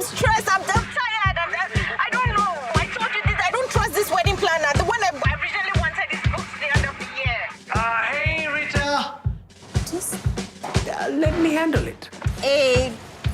I'm stressed. I'm tired. I don't know. I told you this. I don't trust this wedding planner. The one I originally wanted is booked to the end of the year. Hey, Rita. Let me handle it. A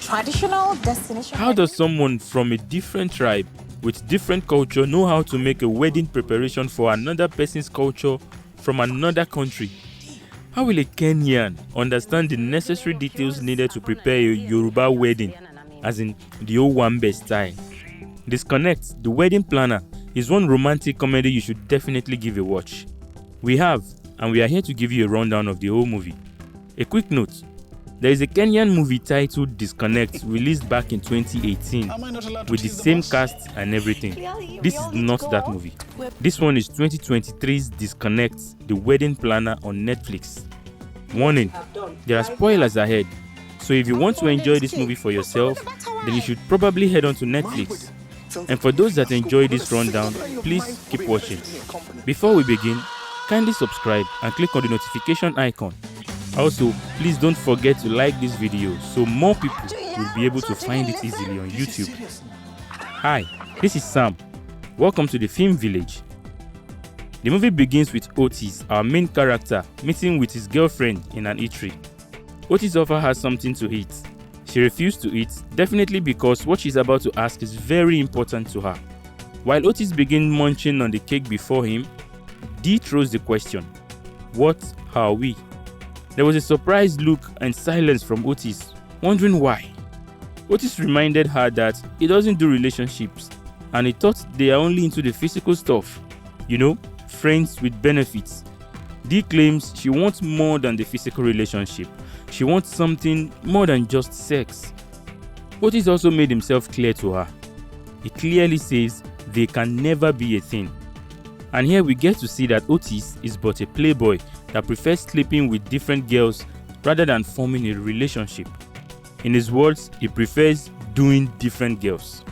traditional destination. How does someone from a different tribe with different culture know how to make a wedding preparation for another person's culture from another country? How will a Kenyan understand the necessary details needed to prepare a Yoruba wedding, as in the Owambe style? Disconnect, The Wedding Planner, is one romantic comedy you should definitely give a watch. We are here to give you a rundown of the whole movie. A quick note, there is a Kenyan movie titled Disconnect released back in 2018 with the same cast and everything. This is not that movie. This one is 2023's Disconnect, The Wedding Planner on Netflix. Warning, there are spoilers ahead, so if you want to enjoy this movie for yourself, then you should probably head on to Netflix. And for those that enjoy this rundown, please keep watching. Before we begin, kindly subscribe and click on the notification icon. Also, please don't forget to like this video so more people will be able to find it easily on YouTube. Hi, this is Sam. Welcome to the Film Village. The movie begins with Otis, our main character, meeting with his girlfriend in an eatery. Otis offers her something to eat. She refused to eat, definitely because what she's about to ask is very important to her. While Otis begins munching on the cake before him, Dee throws the question, "What are we?" There was a surprised look and silence from Otis, wondering why. Otis reminded her that he doesn't do relationships and he thought they are only into the physical stuff. You know, friends with benefits. Dee claims she wants more than the physical relationship. She wants something more than just sex. Otis also made himself clear to her. He clearly says they can never be a thing. And here we get to see that Otis is but a playboy that prefers sleeping with different girls rather than forming a relationship. In his words, he prefers doing different girls.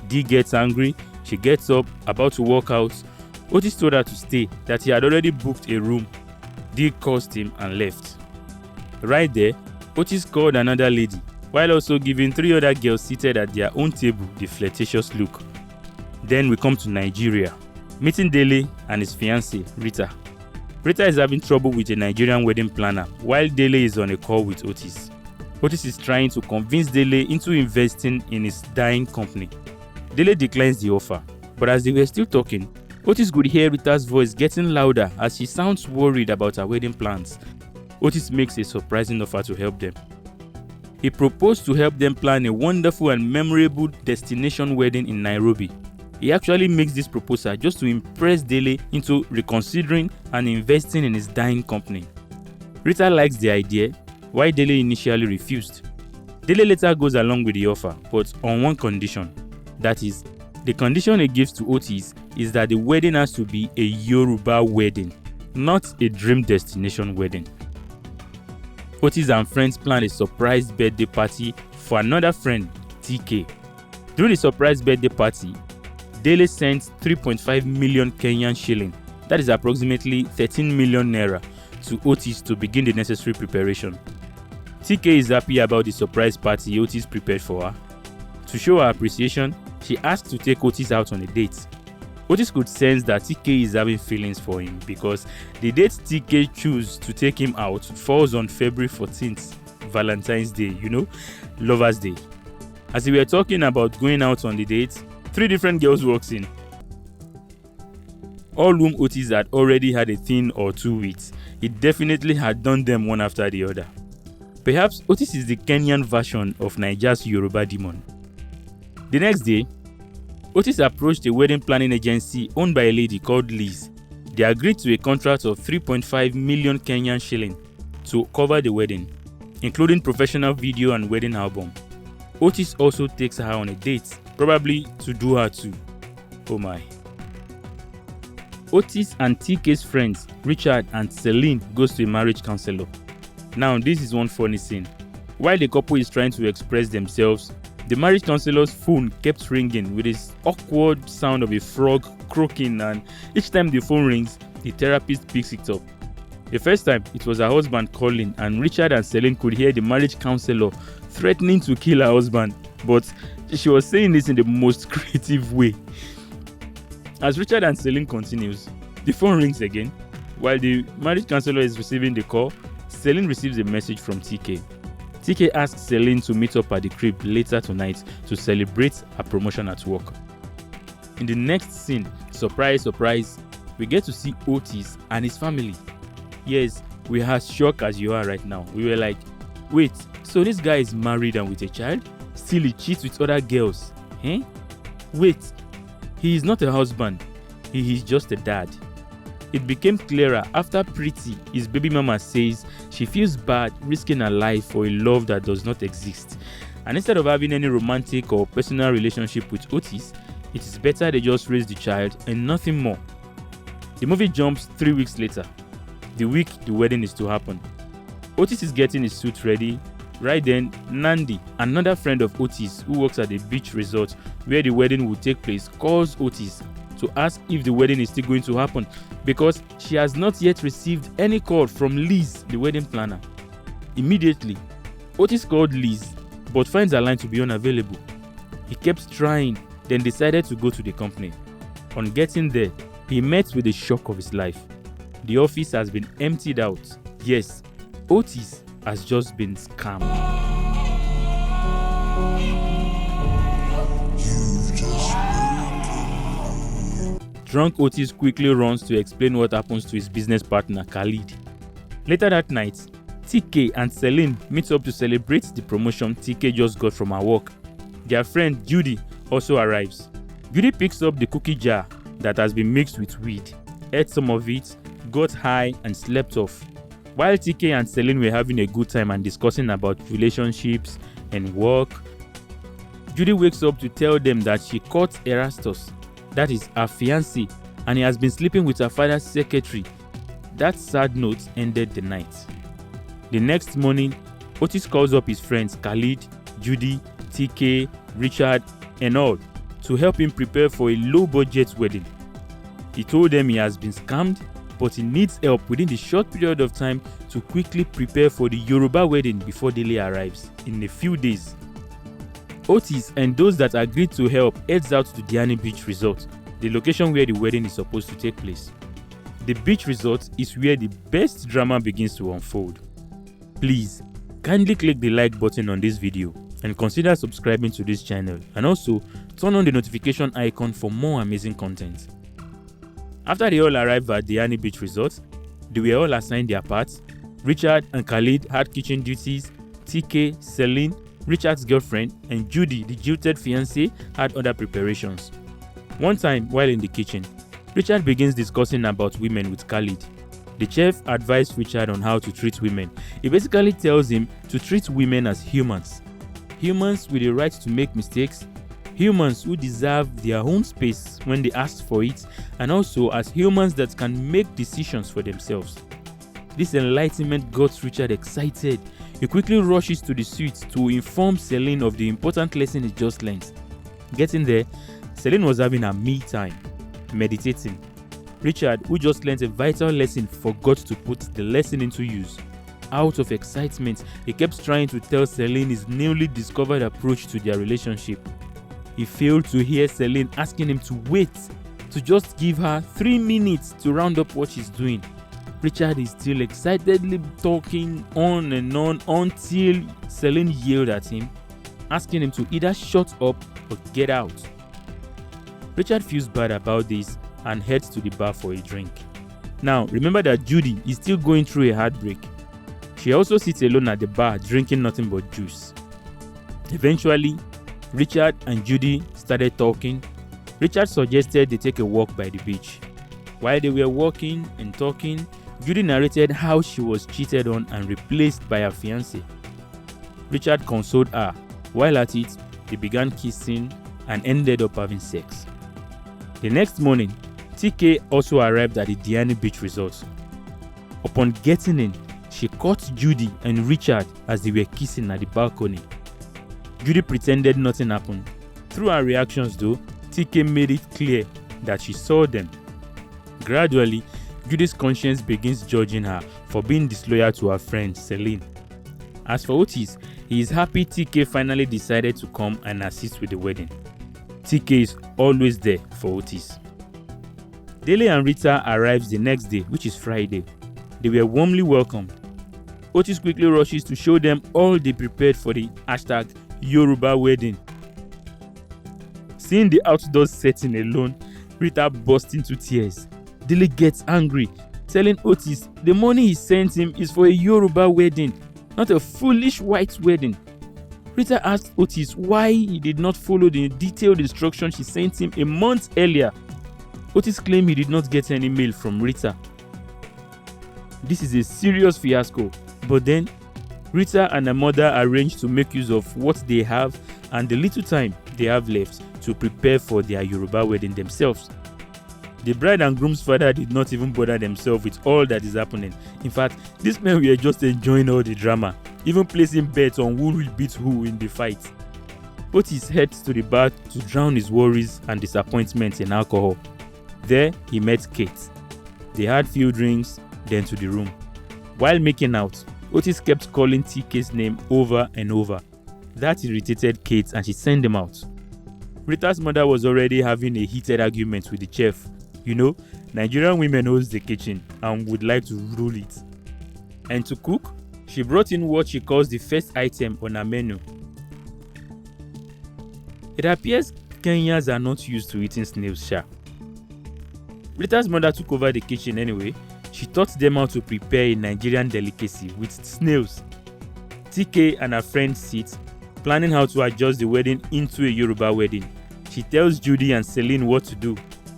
Dee gets angry, she gets up, about to walk out. Otis told her to stay, that he had already booked a room. Dee cursed him and left. Right there, Otis called another lady, while also giving 3 other girls seated at their own table the flirtatious look. Then we come to Nigeria, meeting Dele and his fiancée, Rita. Rita is having trouble with a Nigerian wedding planner, while Dele is on a call with Otis. Otis is trying to convince Dele into investing in his dying company. Dele declines the offer, but as they were still talking, Otis could hear Rita's voice getting louder as she sounds worried about her wedding plans. Otis makes a surprising offer to help them. He proposed to help them plan a wonderful and memorable destination wedding in Nairobi. He actually makes this proposal just to impress Dele into reconsidering and investing in his dying company. Rita likes the idea, while Dele initially refused. Dele later goes along with the offer, but on one condition. That is, the condition he gives to Otis is that the wedding has to be a Yoruba wedding, not a dream destination wedding. Otis and friends planned a surprise birthday party for another friend, TK. During the surprise birthday party, Dele sent 3.5 million Kenyan shilling, that is approximately 13 million naira, to Otis to begin the necessary preparation. TK is happy about the surprise party Otis prepared for her. To show her appreciation, she asked to take Otis out on a date. Otis could sense that TK is having feelings for him because the date TK chose to take him out falls on February 14th, Valentine's Day, Lover's Day. As we were talking about going out on the date, 3 different girls walks in, all whom Otis had already had a thing or two with. He definitely had done them one after the other. Perhaps Otis is the Kenyan version of Nigeria's Yoruba demon. The next day, Otis approached a wedding planning agency owned by a lady called Liz. They agreed to a contract of 3.5 million Kenyan shilling to cover the wedding, including professional video and wedding album. Otis also takes her on a date, probably to do her too. Oh my. Otis and TK's friends, Richard and Celine, goes to a marriage counselor. Now this is one funny scene. While the couple is trying to express themselves, the marriage counselor's phone kept ringing with this awkward sound of a frog croaking, and each time the phone rings, the therapist picks it up. The first time, it was her husband calling, and Richard and Celine could hear the marriage counselor threatening to kill her husband, but She was saying this in the most creative way. As Richard and Celine continues, the phone rings again. While the marriage counselor is receiving the call, Celine receives a message from TK. TK asks Celine to meet up at the crib later tonight to celebrate her promotion at work. In the next scene, surprise, surprise, we get to see Otis and his family. Yes, we're as shocked as you are right now. We were like, wait, so this guy is married and with a child? Still he cheats with other girls? Eh? Wait, he is not a husband. He is just a dad. It became clearer after Pretty, his baby mama, says she feels bad risking her life for a love that does not exist. And instead of having any romantic or personal relationship with Otis, it is better they just raise the child and nothing more. The movie jumps 3 weeks later, the week the wedding is to happen. Otis is getting his suit ready. Right then, Nandi, another friend of Otis who works at the beach resort where the wedding will take place, calls Otis to ask if the wedding is still going to happen because she has not yet received any call from Liz, the wedding planner. Immediately, Otis called Liz but finds her line to be unavailable. He kept trying, then decided to go to the company. On getting there, he met with the shock of his life. The office has been emptied out. Yes, Otis has just been scammed. Drunk Otis quickly runs to explain what happens to his business partner Khalid. Later that night, TK and Celine meet up to celebrate the promotion TK just got from her work. Their friend Judy also arrives. Judy picks up the cookie jar that has been mixed with weed, ate some of it, got high and slept off. While TK and Celine were having a good time and discussing about relationships and work, Judy wakes up to tell them that she caught Erastus, that is her fiancé, and he has been sleeping with her father's secretary. That sad note ended the night. The next morning, Otis calls up his friends Khalid, Judy, TK, Richard, and all to help him prepare for a low-budget wedding. He told them he has been scammed, but he needs help within the short period of time to quickly prepare for the Yoruba wedding before Dele arrives in a few days. Otis and those that agreed to help heads out to Diani Beach Resort, the location where the wedding is supposed to take place. The beach resort is where the best drama begins to unfold. Please, kindly click the like button on this video and consider subscribing to this channel, and also turn on the notification icon for more amazing content. After they all arrived at Diani Beach Resort, they were all assigned their parts. Richard and Khalid had kitchen duties, TK, Celine, Richard's girlfriend, and Judy, the jilted fiancé, had other preparations. One time, while in the kitchen, Richard begins discussing about women with Khalid. The chef advised Richard on how to treat women. He basically tells him to treat women as humans. Humans with the right to make mistakes, humans who deserve their own space when they ask for it, and also as humans that can make decisions for themselves. This enlightenment got Richard excited. He quickly rushes to the suite to inform Celine of the important lesson he just learned. Getting there, Celine was having a me time, meditating. Richard, who just learned a vital lesson, forgot to put the lesson into use. Out of excitement, he kept trying to tell Celine his newly discovered approach to their relationship. He failed to hear Celine asking him to wait, to just give her 3 minutes to round up what she's doing. Richard is still excitedly talking on and on until Celine yelled at him, asking him to either shut up or get out. Richard feels bad about this and heads to the bar for a drink. Now, remember that Judy is still going through a heartbreak. She also sits alone at the bar drinking nothing but juice. Eventually, Richard and Judy started talking. Richard suggested they take a walk by the beach. While they were walking and talking, Judy narrated how she was cheated on and replaced by her fiancé. Richard consoled her. While at it, they began kissing and ended up having sex. The next morning, TK also arrived at the Diani Beach Resort. Upon getting in, she caught Judy and Richard as they were kissing at the balcony. Judy pretended nothing happened. Through her reactions though, TK made it clear that she saw them. Gradually, Judy's conscience begins judging her for being disloyal to her friend Celine. As for Otis, he is happy TK finally decided to come and assist with the wedding. TK is always there for Otis. Dele and Rita arrives the next day, which is Friday. They were warmly welcomed. Otis quickly rushes to show them all they prepared for the #Yoruba wedding. Seeing the outdoor setting alone, Rita burst into tears. Dele gets angry, telling Otis the money he sent him is for a Yoruba wedding, not a foolish white wedding. Rita asked Otis why he did not follow the detailed instructions she sent him a month earlier. Otis claimed he did not get any mail from Rita. This is a serious fiasco, but then Rita and her mother arranged to make use of what they have and the little time they have left to prepare for their Yoruba wedding themselves. The bride and groom's father did not even bother themselves with all that is happening. In fact, these men were just enjoying all the drama, even placing bets on who will beat who in the fight. Otis heads to the bar to drown his worries and disappointments in alcohol. There, he met Kate. They had few drinks, then to the room. While making out, Otis kept calling TK's name over and over. That irritated Kate and she sent him out. Rita's mother was already having a heated argument with the chef. You know, Nigerian women owns the kitchen and would like to rule it. And to cook, she brought in what she calls the first item on her menu. It appears Kenyans are not used to eating snails, sha. Rita's mother took over the kitchen anyway. She taught them how to prepare a Nigerian delicacy with snails. TK and her friend sit, planning how to adjust the wedding into a Yoruba wedding. She tells Judy and Celine what to do.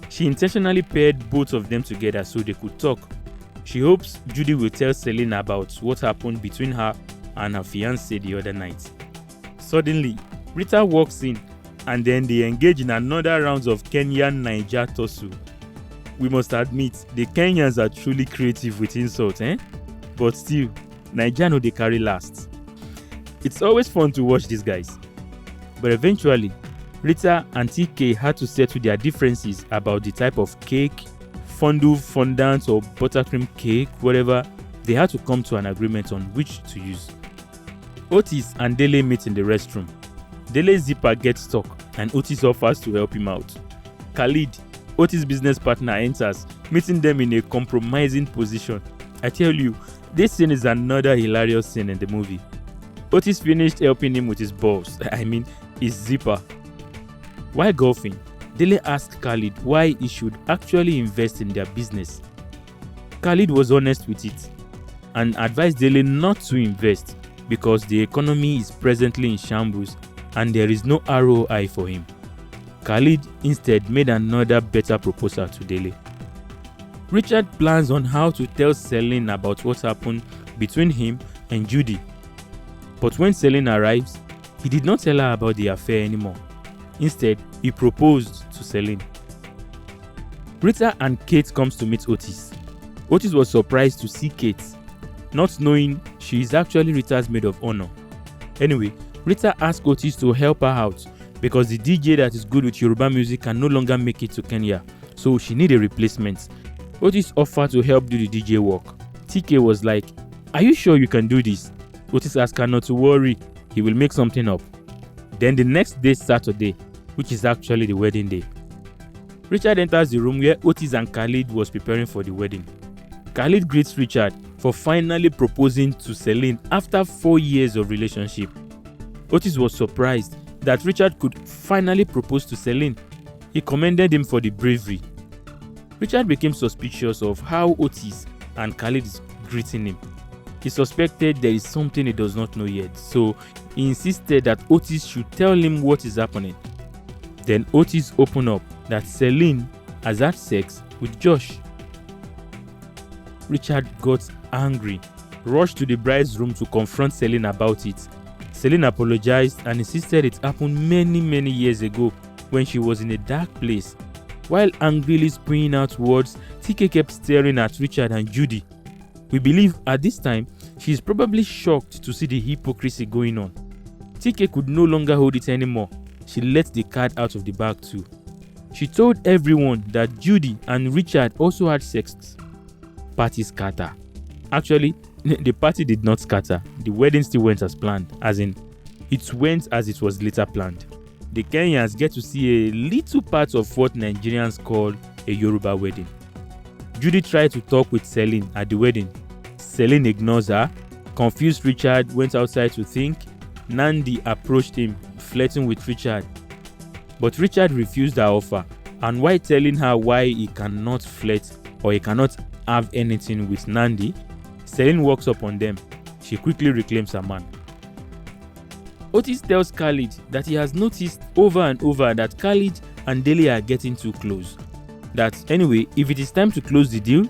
She intentionally paired both of them together so they could talk. She hopes Judy will tell Celine about what happened between her and her fiancé the other night. Suddenly, Rita walks in and then they engage in another round of Kenyan Naija tussle. We must admit, the Kenyans are truly creative with insults, But still, Naija no dey carry last. It's always fun to watch these guys. But eventually, Rita and TK had to settle their differences about the type of cake, fondant or buttercream cake, whatever. They had to come to an agreement on which to use. Otis and Dele meet in the restroom. Dele's zipper gets stuck and Otis offers to help him out. Khalid, Otis' business partner, enters, meeting them in a compromising position. I tell you, this scene is another hilarious scene in the movie. Otis finished helping him with his balls, his zipper. While golfing, Dele asked Khalid why he should actually invest in their business. Khalid was honest with it and advised Dele not to invest because the economy is presently in shambles and there is no ROI for him. Khalid instead made another better proposal to Dele. Richard plans on how to tell Celine about what happened between him and Judy. But when Celine arrives, he did not tell her about the affair anymore. Instead, he proposed to Celine. Rita and Kate comes to meet Otis. Otis was surprised to see Kate, not knowing she is actually Rita's maid of honor. Anyway, Rita asked Otis to help her out because the DJ that is good with Yoruba music can no longer make it to Kenya, so she needed a replacement. Otis offered to help do the DJ work. TK was like, "Are you sure you can do this?" Otis asked her not to worry, he will make something up. Then the next day, Saturday, which is actually the wedding day, Richard enters the room where Otis and Khalid was preparing for the wedding. Khalid greets Richard for finally proposing to Celine after 4 years of relationship. Otis was surprised that Richard could finally propose to Celine. He commended him for the bravery. Richard became suspicious of how Otis and Khalid is greeting him. He suspected there is something he does not know yet, so he insisted that Otis should tell him what is happening. Then Otis opened up that Celine has had sex with Josh. Richard got angry, rushed to the bride's room to confront Celine about it. Celine apologized and insisted it happened many years ago when she was in a dark place. While angrily spewing out words, TK kept staring at Richard and Judy. We believe at this time she is probably shocked to see the hypocrisy going on. TK could no longer hold it anymore. She let the card out of the bag too. She told everyone that Judy and Richard also had sex. Party scatter. Actually, The party did not scatter. The wedding still went as planned, as in, it went as it was later planned. The Kenyans get to see a little part of what Nigerians call a Yoruba wedding. Judy tried to talk with Celine at the wedding. Celine ignores her. Confused Richard went outside to think. Nandi approached him, flirting with Richard. But Richard refused her offer, and while telling her why he cannot flirt or he cannot have anything with Nandi, Celine walks up on them. She quickly reclaims her man. Otis tells Khalid that he has noticed over and over that Khalid and Dele are getting too close. That anyway, if it is time to close the deal,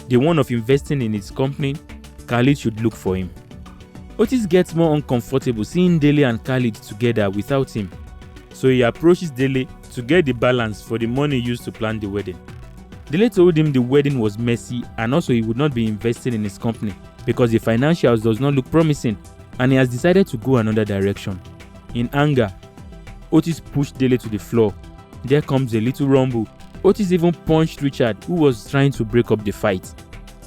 the one of investing in his company, Khalid should look for him. Otis gets more uncomfortable seeing Dele and Khalid together without him. So he approaches Dele to get the balance for the money used to plan the wedding. Dele told him the wedding was messy and also he would not be investing in his company because the financials does not look promising and he has decided to go another direction. In anger, Otis pushed Dele to the floor. There comes a little rumble. Otis even punched Richard, who was trying to break up the fight.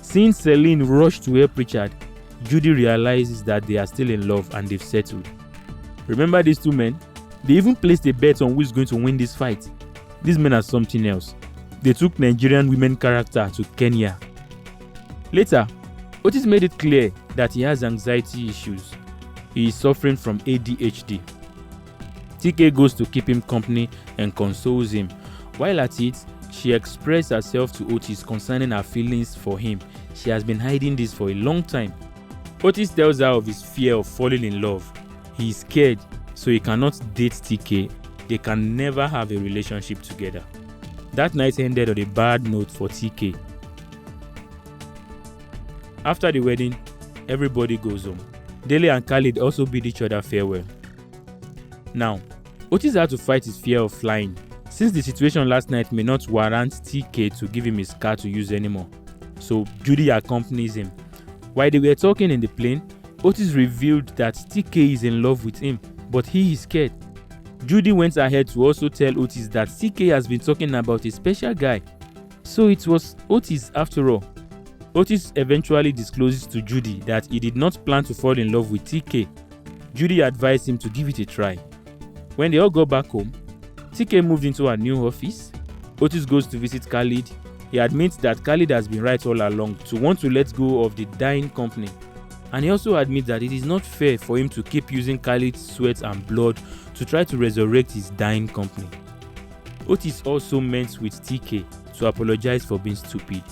Seeing Celine rush to help Richard, Judy realizes that they are still in love and they've settled. Remember these two men? They even placed a bet on who is going to win this fight. These men are something else. They took Nigerian women character to Kenya. Later, Otis made it clear that he has anxiety issues. He is suffering from ADHD. TK goes to keep him company and consoles him. While at it, she expressed herself to Otis concerning her feelings for him. She has been hiding this for a long time. Otis tells her of his fear of falling in love. He is scared, so he cannot date TK. They can never have a relationship together. That night ended on a bad note for TK. After the wedding, everybody goes home. Dele and Khalid also bid each other farewell. Now, Otis had to fight his fear of flying, since the situation last night may not warrant TK to give him his car to use anymore. So Judy accompanies him. While they were talking in the plane, Otis revealed that TK is in love with him, but he is scared. Judy went ahead to also tell Otis that TK has been talking about a special guy. So it was Otis after all. Otis eventually discloses to Judy that he did not plan to fall in love with TK. Judy advised him to give it a try. When they all got back home, TK moved into a new office. Otis goes to visit Khalid. He admits that Khalid has been right all along to want to let go of the dying company. And he also admits that it is not fair for him to keep using Khalid's sweat and blood to try to resurrect his dying company. Otis also met with TK to apologize for being stupid.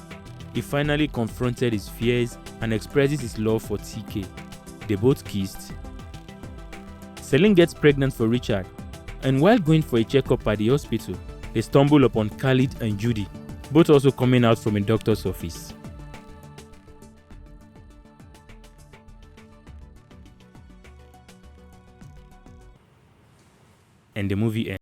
He finally confronted his fears and expresses his love for TK. They both kissed. Celine gets pregnant for Richard, and while going for a checkup at the hospital, they stumble upon Khalid and Judy, both also coming out from a doctor's office. And the movie ends.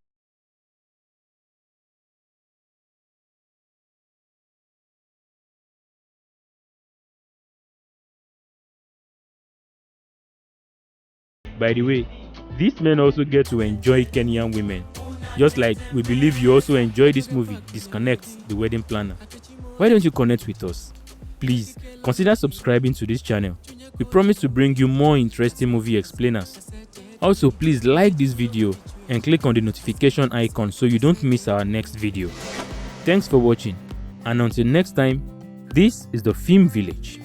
By the way, these men also get to enjoy Kenyan women. Just like we believe you also enjoy this movie, Disconnect, The Wedding Planner. Why don't you connect with us? Please, consider subscribing to this channel. We promise to bring you more interesting movie explainers. Also, please like this video and click on the notification icon so you don't miss our next video. Thanks for watching, and until next time, this is the Film Village.